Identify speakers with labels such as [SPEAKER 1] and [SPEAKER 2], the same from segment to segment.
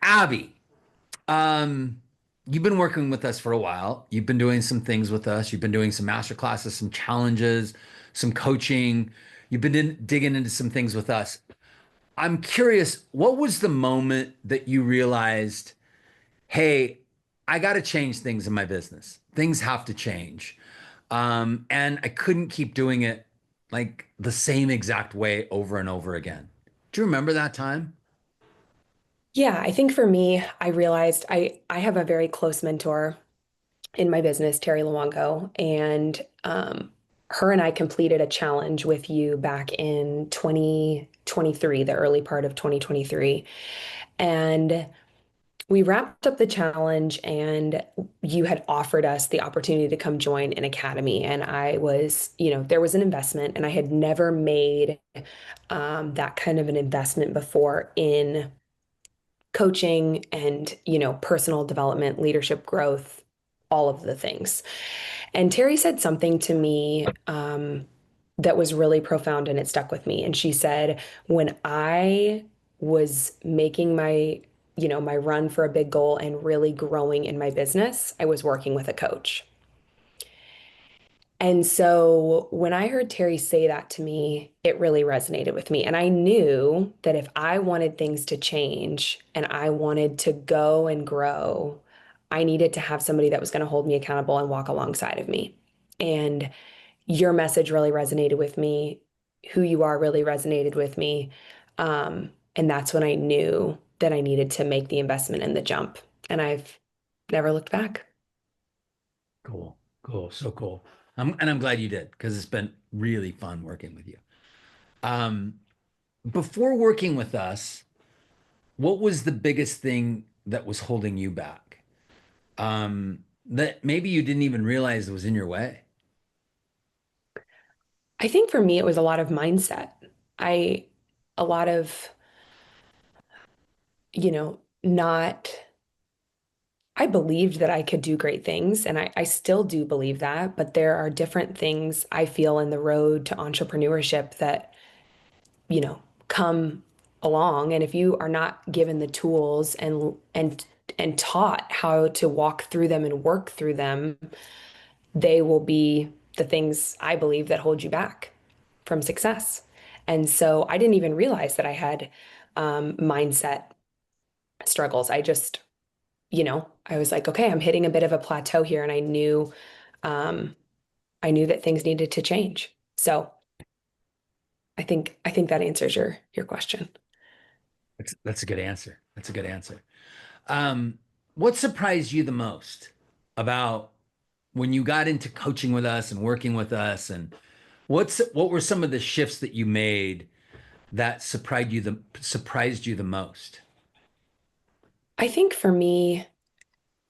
[SPEAKER 1] Abby, um, you've been working with us for a while. You've been doing some things with us. You've been doing some master classes, some challenges, some coaching. You've been digging into some things with us. I'm curious, what was the moment that you realized, hey, I got to change things in my business. Things have to change. And I couldn't keep doing it like the same exact way over and over again. Do you remember that time?
[SPEAKER 2] Yeah, I think for me, I realized I have a very close mentor in my business, Terry Luongo, and her and I completed a challenge with you back in 2023, the early part of 2023. And we wrapped up the challenge, and you had offered us the opportunity to come join an academy. And I was, there was an investment, and I had never made that kind of an investment before in coaching and, personal development, leadership growth, all of the things. And Terry said something to me that was really profound and it stuck with me. And she said, when I was making my run for a big goal and really growing in my business, I was working with a coach. And so when I heard Terry say that to me, it really resonated with me. And I knew that if I wanted things to change and I wanted to go and grow, I needed to have somebody that was going to hold me accountable and walk alongside of me. And your message really resonated with me. Who you are really resonated with me. And that's when I knew that I needed to make the investment and the jump. And I've never looked back.
[SPEAKER 1] Cool, cool, so cool. I'm glad you did because it's been really fun working with you. Um, Before working with us, what was the biggest thing that was holding you back? That maybe you didn't even realize was in your way.
[SPEAKER 2] I think for me, it was a lot of mindset. I, a lot of, not, I believed that I could do great things, and I still do believe that, but there are different things I feel in the road to entrepreneurship that, come along. And if you are not given the tools and taught how to walk through them and work through them, they will be the things I believe that hold you back from success. And so I didn't even realize that I had mindset struggles. I was like, okay, I'm hitting a bit of a plateau here, and um, I knew that things needed to change. So I think that answers your question.
[SPEAKER 1] That's a good answer. That's a good answer. Um, what surprised you the most about when you got into coaching with us and working with us, and what were some of the shifts that you made that surprised you the most?
[SPEAKER 2] I think for me,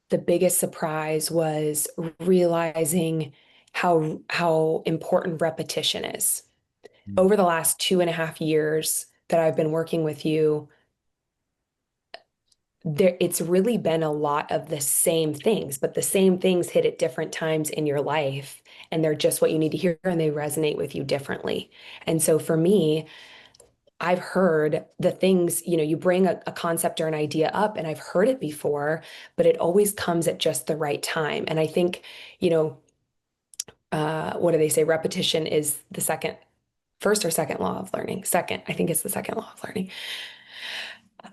[SPEAKER 2] the biggest surprise was realizing how important repetition is. Over the last 2.5 years that I've been working with you, it's really been a lot of the same things, but the same things hit at different times in your life, and they're just what you need to hear, and they resonate with you differently. And so for me, I've heard the things, you bring a concept or an idea up, and I've heard it before, but it always comes at just the right time. And I think, you know, what do they say? Repetition is the first or second law of learning. Second, I think it's the second law of learning.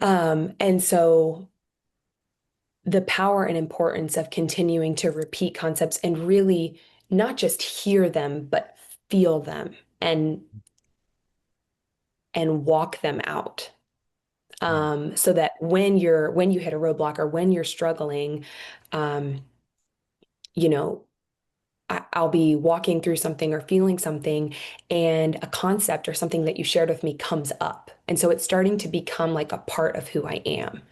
[SPEAKER 2] And so the power and importance of continuing to repeat concepts and really not just hear them, but feel them and walk them out.
[SPEAKER 1] Right.
[SPEAKER 2] So that when you hit a roadblock or when you're struggling, um, you know, I'll be walking through something or feeling something, and a concept or something that you shared with me comes up. And so it's starting to become like a part of who I am.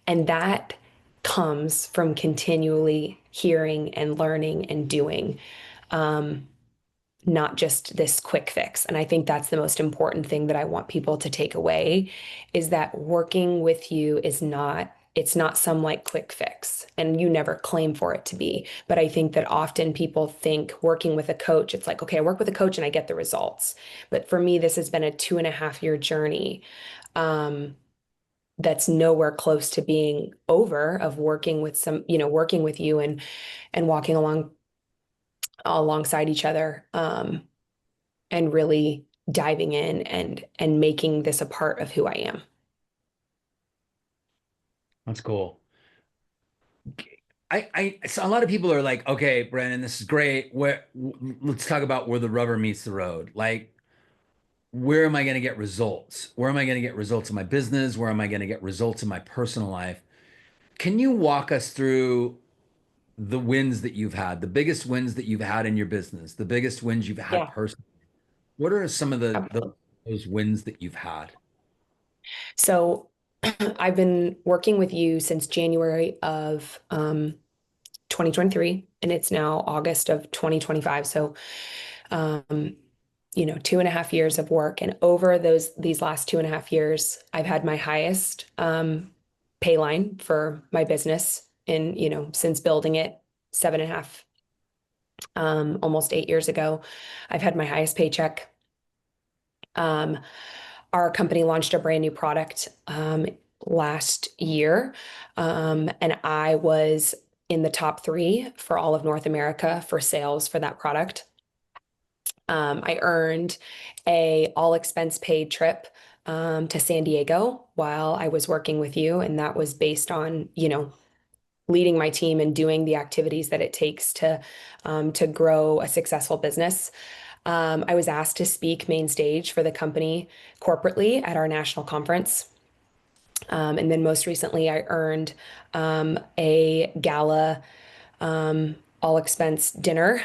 [SPEAKER 2] And that comes from continually hearing and learning and doing, not just this quick fix. And I think that's the most important thing that I want people to take away is that working with you it's not some like quick fix, and you never claim for it to be. But I think that often people think working with a coach, it's like, okay, I work with a coach and I get the results. But for me, this has been a 2.5 year journey. Um, that's nowhere close to being over, of working with working with you and walking alongside each other, and really diving in and making this a part of who I am.
[SPEAKER 1] That's cool. So a lot of people are like, okay, Brandon, this is great. Let's talk about where the rubber meets the road. Like, where am I going to get results? Where am I going to get results in my business? Where am I going to get results in my personal life? Can you walk us through the wins that you've had, the biggest wins that you've had in your business, the biggest wins you've had
[SPEAKER 2] Yeah,
[SPEAKER 1] personally? What are some of
[SPEAKER 2] absolutely.
[SPEAKER 1] those wins that you've had?
[SPEAKER 2] So I've been working with you since January of 2023, and it's now August of 2025. So, um, 2.5 years of work. And over these last 2.5 years, I've had my highest pay line for my business since building it 7.5, almost 8 years ago. I've had my highest paycheck. Um, our company launched a brand new product last year, and I was in the top three for all of North America for sales for that product. I earned a all expense paid trip to San Diego while I was working with you, and that was based on, leading my team and doing the activities that it takes to grow a successful business. I was asked to speak main stage for the company corporately at our national conference. And then most recently, I earned a gala all expense dinner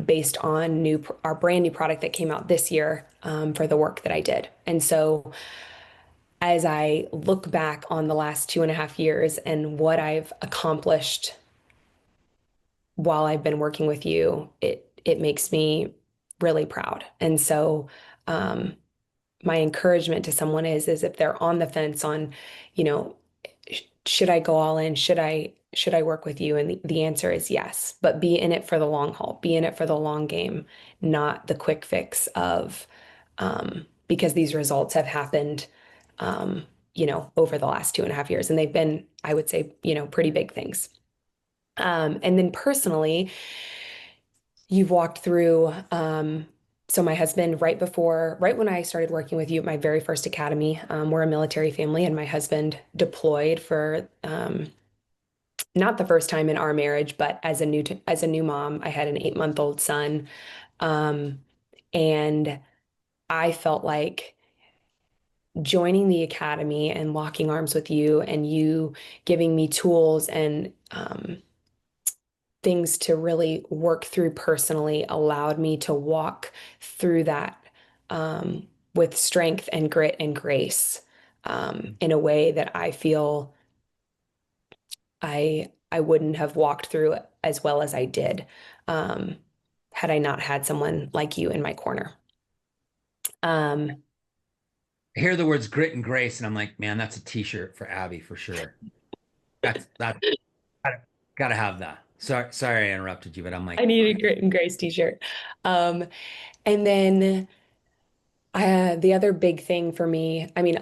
[SPEAKER 2] based on our brand new product that came out this year for the work that I did. And so as I look back on the last 2.5 years and what I've accomplished while I've been working with you, it makes me really proud. And so um, my encouragement to someone is if they're on the fence on, you know, should I go all in? Should I work with you? And the answer is yes, but be in it for the long haul, be in it for the long game, not the quick fix of because these results have happened over the last 2.5 years. And they've been, I would say, pretty big things. And then personally, you've walked through so my husband, right when I started working with you at my very first academy, we're a military family, and my husband deployed for not the first time in our marriage, but as a new mom. I had an 8-month-old son, um, and I felt like joining the academy and locking arms with you, and you giving me tools and things to really work through personally allowed me to walk through that with strength and grit and grace in a way that I feel I wouldn't have walked through as well as I did um, had I not had someone like you in my corner. Um,
[SPEAKER 1] I hear the words grit and grace, and I'm like, man, that's a t-shirt for Abby for sure. That gotta have that. Sorry I interrupted you, but I'm like,
[SPEAKER 2] I need a grit and grace t-shirt. Um, and then the other big thing for me, I mean,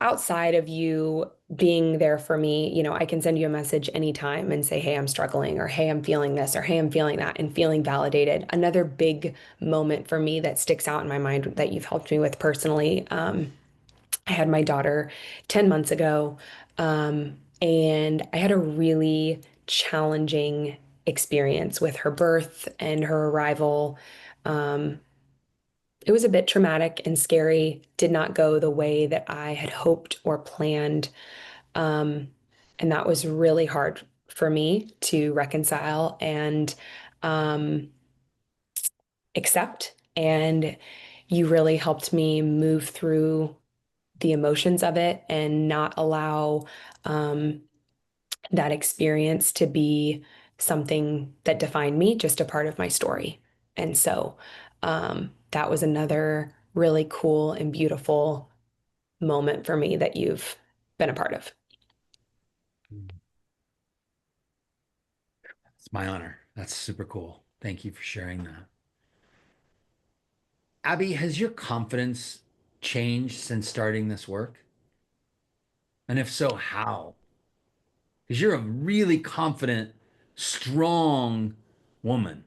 [SPEAKER 2] outside of you being there for me, I can send you a message anytime and say, hey, I'm struggling, or hey, I'm feeling this, or hey, I'm feeling that, and feeling validated. Another big moment for me that sticks out in my mind that you've helped me with personally. I had my daughter 10 months ago, and I had a really challenging experience with her birth and her arrival. Um, it was a bit traumatic and scary, did not go the way that I had hoped or planned. Um, and that was really hard for me to reconcile and um, accept. And you really helped me move through the emotions of it and not allow um, that experience to be something that defined me, just a part of my story. And so that was another really cool and beautiful moment for me that you've been a part of.
[SPEAKER 1] it's my honor. That's super cool. Thank you for sharing that. Abby, has your confidence changed since starting this work? And if so, how? Because you're a really confident, strong woman.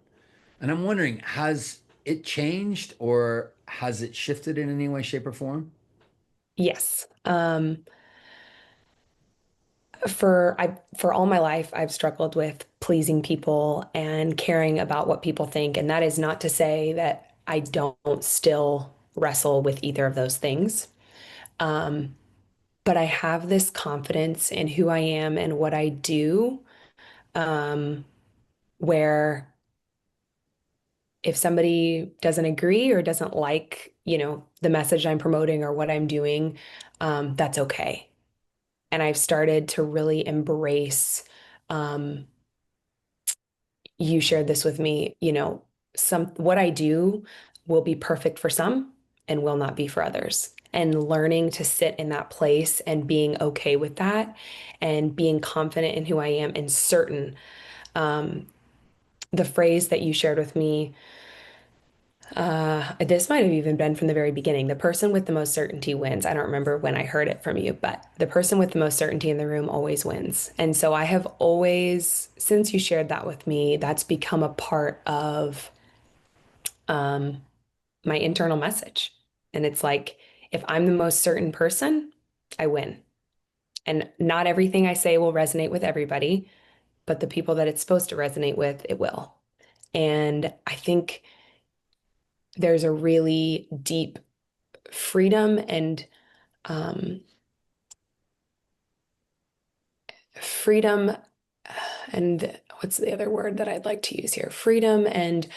[SPEAKER 1] And I'm wondering, has it changed or has it shifted in any way, shape, or form?
[SPEAKER 2] Yes. For all my life, I've struggled with pleasing people and caring about what people think. And that is not to say that I don't still wrestle with either of those things. Um, but I have this confidence in who I am and what I do, um, where if somebody doesn't agree or doesn't like, the message I'm promoting or what I'm doing, that's okay. And I've started to really embrace, um, you shared this with me, some what I do will be perfect for some and will not be for others. And learning to sit in that place and being okay with that and being confident in who I am and certain. Um, the phrase that you shared with me, this might have even been from the very beginning. The person with the most certainty wins. I don't remember when I heard it from you, but the person with the most certainty in the room always wins. And so I have always, since you shared that with me, that's become a part of um, my internal message. And it's like, if I'm the most certain person, I win. And not everything I say will resonate with everybody, but the people that it's supposed to resonate with, it will. And I think there's a really deep freedom and um, freedom and what's the other word that I'd like to use here? Freedom and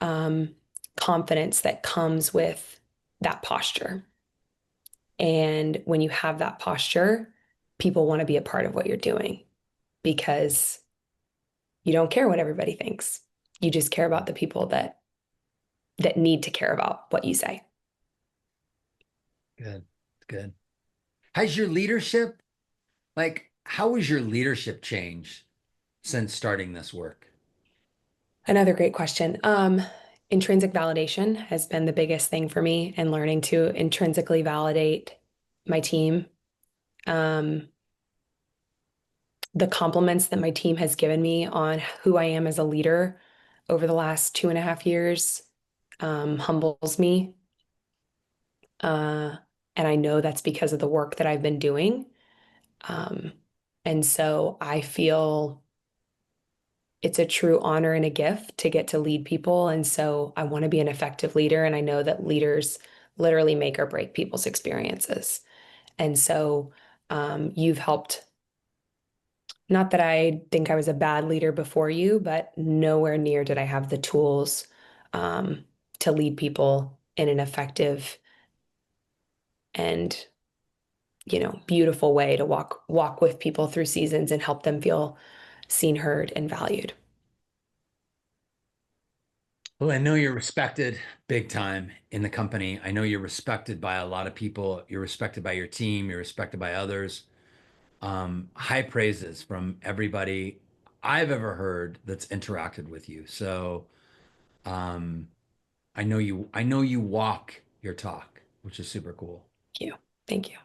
[SPEAKER 2] um, confidence that comes with that posture. And when you have that posture, people want to be a part of what you're doing because you don't care what everybody thinks. You just care about the people that need to care about what you say.
[SPEAKER 1] Good, good. Has your leadership, how has your leadership changed since starting this work?
[SPEAKER 2] Another great question. Intrinsic validation has been the biggest thing for me and learning to intrinsically validate my team. Um, the compliments that my team has given me on who I am as a leader over the last 2.5 years humbles me. And I know that's because of the work that I've been doing. Um, and so I feel it's a true honor and a gift to get to lead people. And so I want to be an effective leader. And I know that leaders literally make or break people's experiences. And so you've helped, not that I think I was a bad leader before you, but nowhere near did I have the tools um, to lead people in an effective and beautiful way to walk with people through seasons and help them feel seen, heard, and valued.
[SPEAKER 1] Well, I know you're respected big time in the company. I know you're respected by a lot of people. You're respected by your team. You're respected by others. High praises from everybody I've ever heard that's interacted with you. So, um, I know you walk your talk, which is super cool.
[SPEAKER 2] Thank you. Thank you.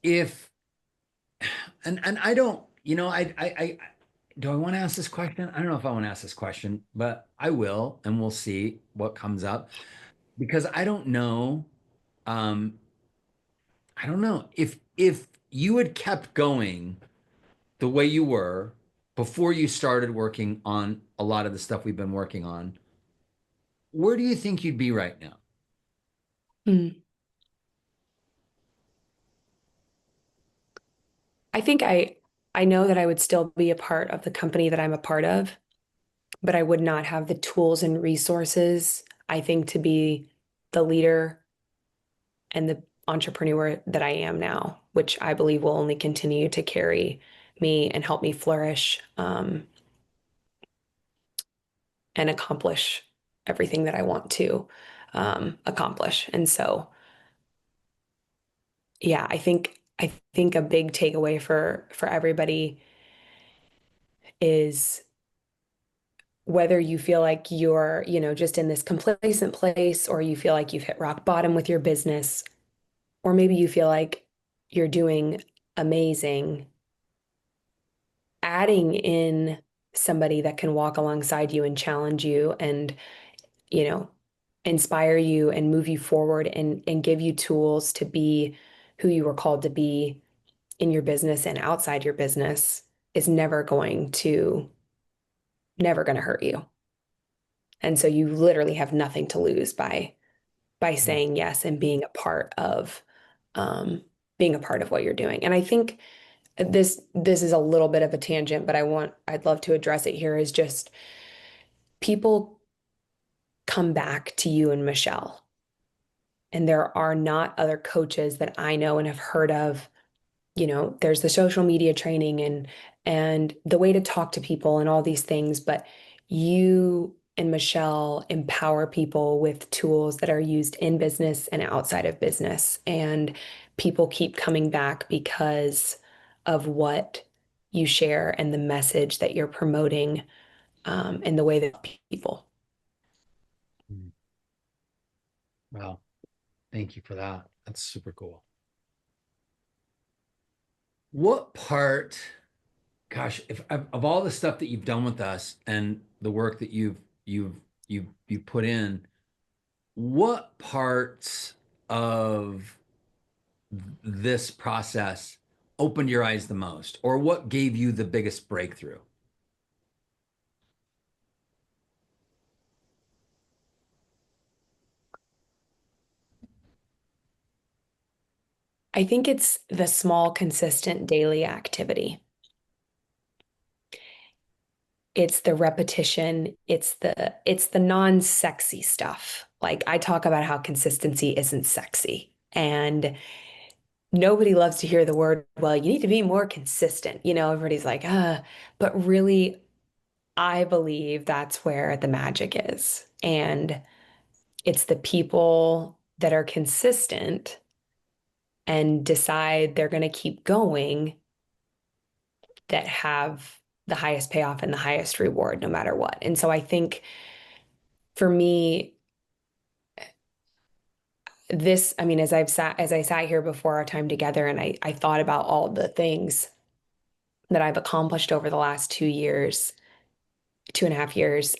[SPEAKER 1] If and I don't, do I want to ask this question? I don't know if I want to ask this question, but I will, and we'll see what comes up because um, I don't know if you had kept going the way you were before you started working on a lot of the stuff we've been working on, where do you think you'd be right now?
[SPEAKER 2] Mm. I think I know that I would still be a part of the company that I'm a part of, but I would not have the tools and resources, I think, to be the leader and the entrepreneur that I am now, which I believe will only continue to carry me and help me flourish and accomplish everything that I want to accomplish. And so, yeah, I think a big takeaway for everybody is whether you feel like you're, just in this complacent place or you feel like you've hit rock bottom with your business, or maybe you feel like you're doing amazing. Adding in somebody that can walk alongside you and challenge you and, you know, inspire you and move you forward and give you tools to be who you were called to be in your business and outside your business is never going to hurt you. And so you literally have nothing to lose by saying yes and um, being a part of what you're doing. And I think this is a little bit of a tangent, but I'd love to address it here is just people come back to you and Michelle. And there are not other coaches that I know and have heard of. There's the social media training and the way to talk to people and all these things, but you and Michelle empower people with tools that are used in business and outside of business. And people keep coming back because of what you share and the message that you're promoting, and the way that people.
[SPEAKER 1] Mm. Wow. Thank you for that. That's super cool. What part, gosh, if of all the stuff that you've done with us and the work that you've put in, what parts of this process opened your eyes the most, or what gave you the biggest breakthrough?
[SPEAKER 2] I think it's the small, consistent daily activity. It's the repetition, it's the non-sexy stuff. Like I talk about how consistency isn't sexy. And nobody loves to hear the word, well, you need to be more consistent. Everybody's like, but really, I believe that's where the magic is. And it's the people that are consistent and decide they're going to keep going that have the highest payoff and the highest reward no matter what. And so I think for me, I mean, as I sat here before our time together and I thought about all the things that I've accomplished over the last 2 years, 2.5 years,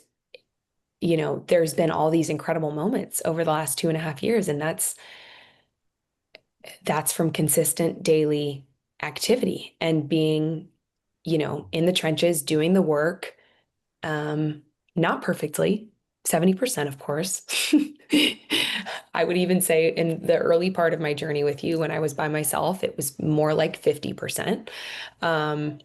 [SPEAKER 2] there's been all these incredible moments over the last 2.5 years. And that's from consistent daily activity and being, in the trenches, doing the work, not perfectly, 70%, of course. I would even say in the early part of my journey with you, when I was by myself, it was more like 50%. Um,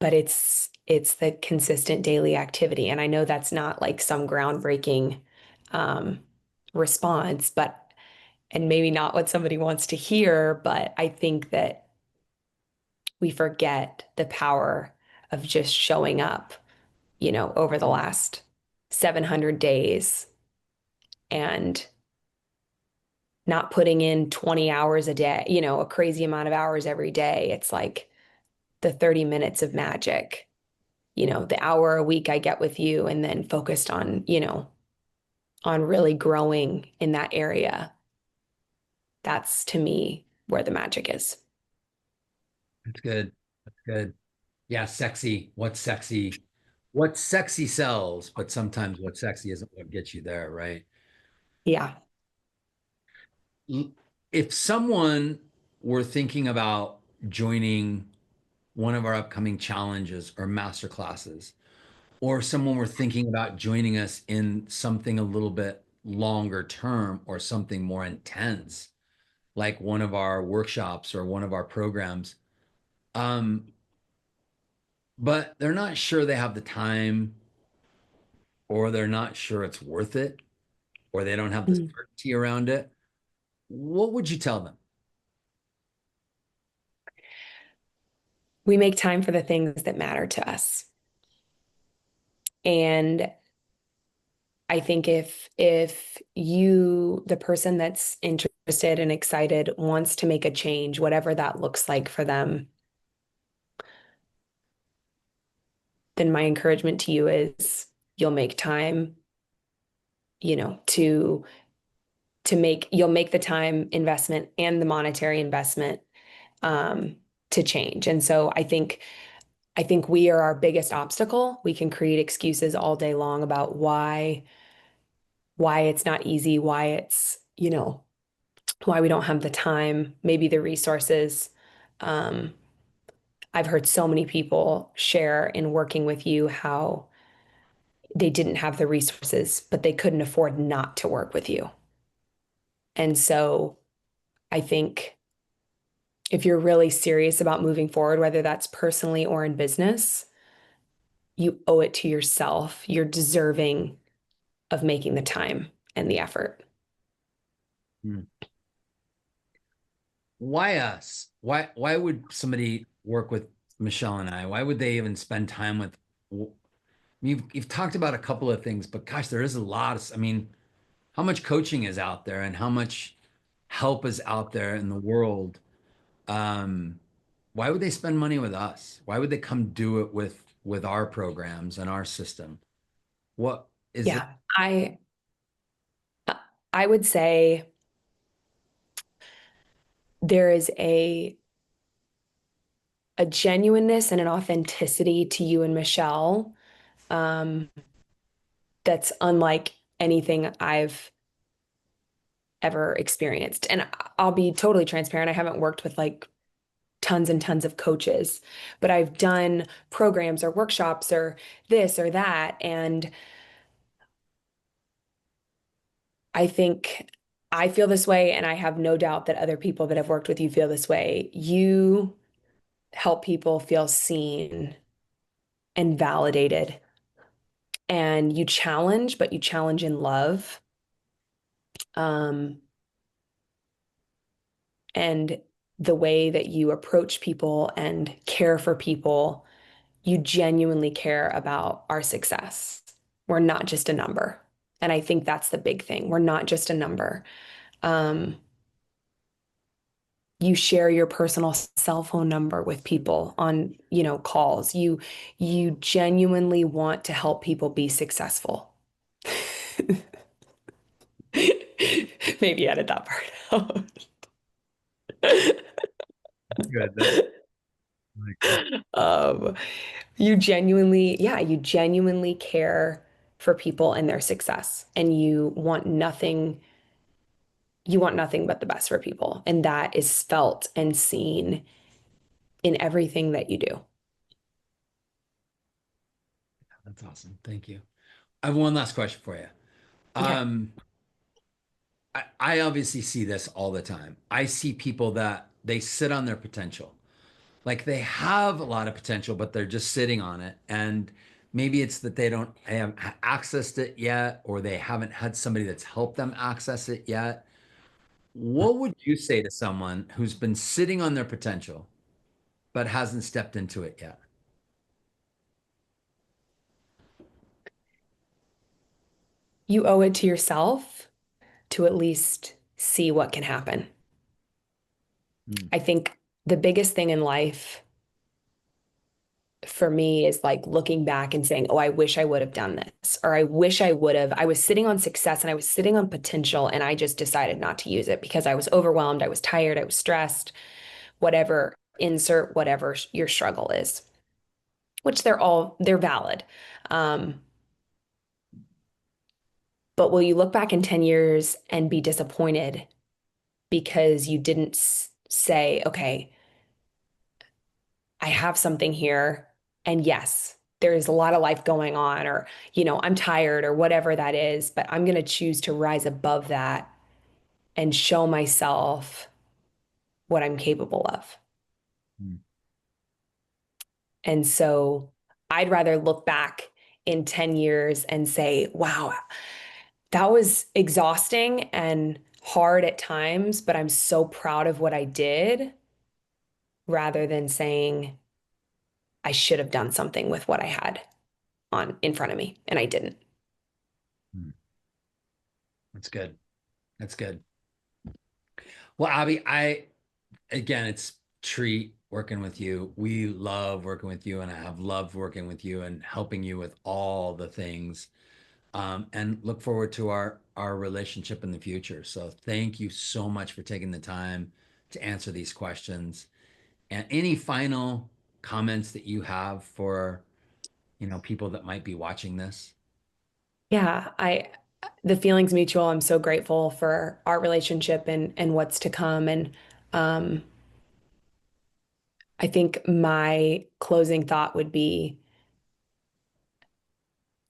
[SPEAKER 2] but it's the consistent daily activity. And I know that's not like some groundbreaking um, response, and maybe not what somebody wants to hear, but I think that we forget the power of just showing up, over the last 700 days and not putting in 20 hours a day, a crazy amount of hours every day. It's like the 30 minutes of magic, the hour a week I get with you and then focused on, on really growing in that area. That's to me where the magic is.
[SPEAKER 1] That's good. That's good. Yeah, sexy. What's sexy? What sexy sells, but sometimes what sexy isn't what gets you there, right?
[SPEAKER 2] Yeah.
[SPEAKER 1] If someone were thinking about joining one of our upcoming challenges or master classes, or someone were thinking about joining us in something a little bit longer term or something more intense, like one of our workshops or one of our programs, um, but they're not sure they have the time, or they're not sure it's worth it, or they don't have the
[SPEAKER 2] Mm.
[SPEAKER 1] certainty around it, what would you tell them?
[SPEAKER 2] We make time for the things that matter to us. And I think if you, the person that's interested and excited, wants to make a change, whatever that looks like for them, then my encouragement to you is you'll make time, to you'll make the time investment and the monetary investment um, to change. And so I think we are our biggest obstacle. We can create excuses all day long about why it's not easy, why it's, why we don't have the time, maybe the resources. Um, I've heard so many people share in working with you how they didn't have the resources, but they couldn't afford not to work with you. And so I think if you're really serious about moving forward, whether that's personally or in business, you owe it to yourself. You're deserving of making the time and the effort.
[SPEAKER 1] Hmm. Why us? Why would somebody work with Michelle and I? Why would they even spend time with? You've talked about a couple of things, but gosh, there is a lot of, I mean, how much coaching is out there and how much help is out there in the world. Um, why would they spend money with us? Why would they come do it with our programs and our system? What is it?
[SPEAKER 2] Yeah, I would say there is a genuineness and an authenticity to you and Michelle um, that's unlike anything I've ever experienced. And I'll be totally transparent. I haven't worked with like tons and tons of coaches, but I've done programs or workshops or this or that. And I think I feel this way, and I have no doubt that other people that have worked with you feel this way. You help people feel seen and validated, and you challenge, but you challenge in love. Um, and the way that you approach people and care for people, you genuinely care about our success. We're not just a number. And I think that's the big thing. We're not just a number. Um, you share your personal cell phone number with people on, calls. You genuinely want to help people be successful. Maybe edit that part out.
[SPEAKER 1] Good. That's really good.
[SPEAKER 2] Um, you genuinely care for people and their success, and you want nothing but the best for people. And that is felt and seen in everything that you do.
[SPEAKER 1] That's awesome. Thank you. I have one last question for you.
[SPEAKER 2] Yeah.
[SPEAKER 1] Um, I obviously see this all the time. I see people that they sit on their potential. Like they have a lot of potential, but they're just sitting on it. And maybe it's that they don't have accessed it yet, or they haven't had somebody that's helped them access it yet. What would you say to someone who's been sitting on their potential but hasn't stepped into it yet?
[SPEAKER 2] You owe it to yourself to at least see what can happen.
[SPEAKER 1] Hmm.
[SPEAKER 2] I think the biggest thing in life for me is like looking back and saying, oh, I wish I would have done this, or I wish I would have. I was sitting on success and I was sitting on potential, and I just decided not to use it because I was overwhelmed, I was tired, I was stressed, whatever, insert whatever your struggle is, which they're valid. Um, but will you look back in 10 years and be disappointed because you didn't say, okay, I have something here. And yes, there is a lot of life going on, or, I'm tired or whatever that is, but I'm going to choose to rise above that and show myself what I'm capable of.
[SPEAKER 1] Hmm.
[SPEAKER 2] And so I'd rather look back in 10 years and say, wow, that was exhausting and hard at times, but I'm so proud of what I did, rather than saying I should have done something with what I had on in front of me and I didn't.
[SPEAKER 1] Hmm. That's good. That's good. Well, Abby, again, it's treat working with you. We love working with you, and I have loved working with you and helping you with all the things. and look forward to our relationship in the future. So thank you so much for taking the time to answer these questions. And any final comments that you have for, people that might be watching this?
[SPEAKER 2] Yeah, the feeling's mutual. I'm so grateful for our relationship and what's to come. And um, I think my closing thought would be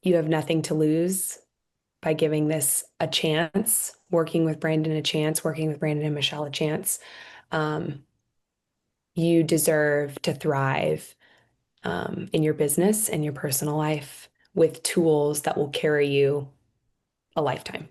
[SPEAKER 2] you have nothing to lose by giving this a chance, working with Brandon a chance, working with Brandon and Michelle a chance. Um, you deserve to thrive in your business and your personal life with tools that will carry you a lifetime.